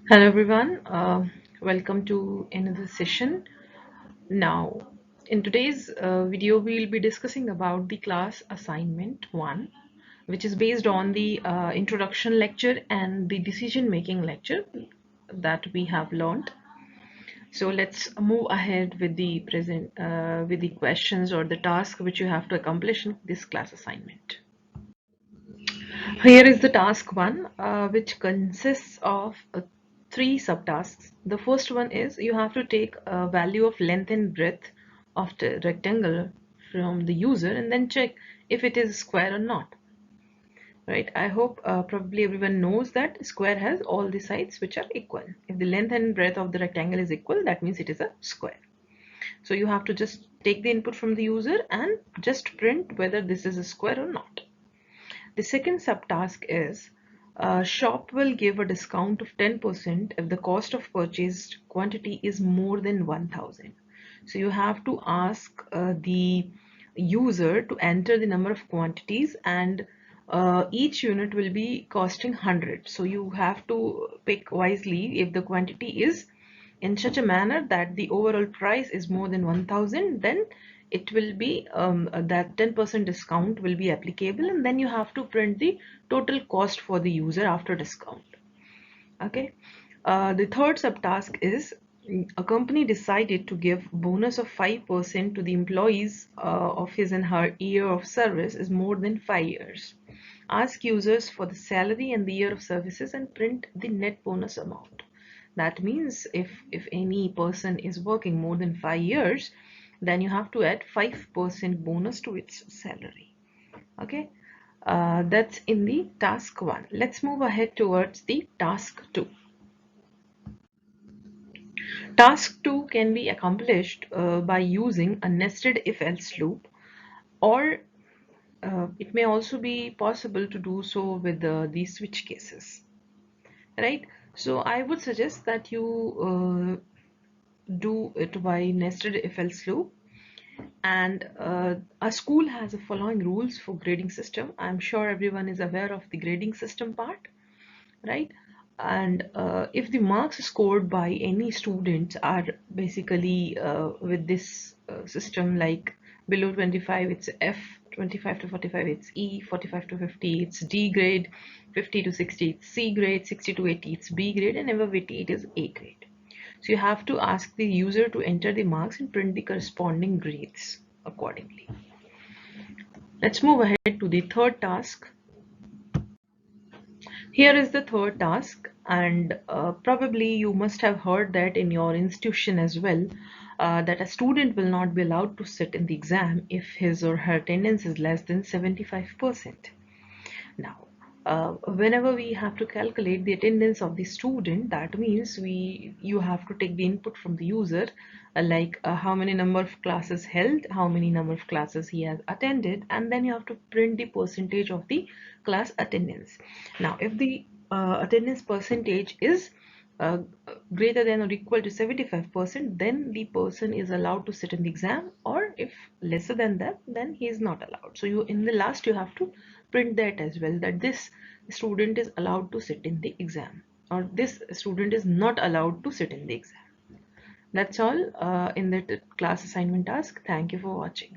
Hello everyone, welcome to another session. Now, in today's video, we'll be discussing about the class assignment 1, which is based on the introduction lecture and the decision making lecture that we have learned. So let's move ahead with the with the questions or the task which you have to accomplish in this class assignment. Here is the task 1, which consists of three subtasks. The first one is you have to take a value of length and breadth of the rectangle from the user and then check if it is square or not. Right? I hope probably everyone knows that square has all the sides which are equal. If the length and breadth of the rectangle is equal, that means it is a square. So you have to just take the input from the user and just print whether this is a square or not. The second subtask is shop will give a discount of 10% if the cost of purchased quantity is more than 1000. So you have to ask the user to enter the number of quantities, and each unit will be costing 100. So you have to pick wisely. If the quantity is in such a manner that the overall price is more than 1000, then it will be that 10% discount will be applicable, and then you have to print the total cost for the user after discount. Okay. The third subtask is a company decided to give bonus of 5% to the employees of his and her year of service is more than 5 years. Ask users for the salary and the year of services and print the net bonus amount. That means if any person is working more than 5 years, then you have to add 5% bonus to its salary. Okay, that's in the task 1. Let's move ahead towards the task 2. Task 2 can be accomplished by using a nested if-else loop, or it may also be possible to do so with the switch cases, right? So I would suggest that you do it by nested if-else loop. And our school has the following rules for grading system. I'm sure everyone is aware of the grading system part, right? And if the marks scored by any students are basically with this system, like below 25 it's F, 25 to 45 it's E, 45 to 50 it's D grade, 50 to 60 it's C grade, 60 to 80 it's B grade, and above 80 it is A grade. So you have to ask the user to enter the marks and print the corresponding grades accordingly. Let's move ahead to the third task. Here is the third task, and probably you must have heard that in your institution as well, that a student will not be allowed to sit in the exam if his or her attendance is less than 75%. Now, whenever we have to calculate the attendance of the student, that means you have to take the input from the user, like how many number of classes held, how many number of classes he has attended, and then you have to print the percentage of the class attendance. Now, if the attendance percentage is uh, greater than or equal to 75%, then the person is allowed to sit in the exam, or if lesser than that, then he is not allowed. So you, in the last, you have to print that as well, that this student is allowed to sit in the exam, or this student is not allowed to sit in the exam. That's all in the class assignment task. Thank you for watching.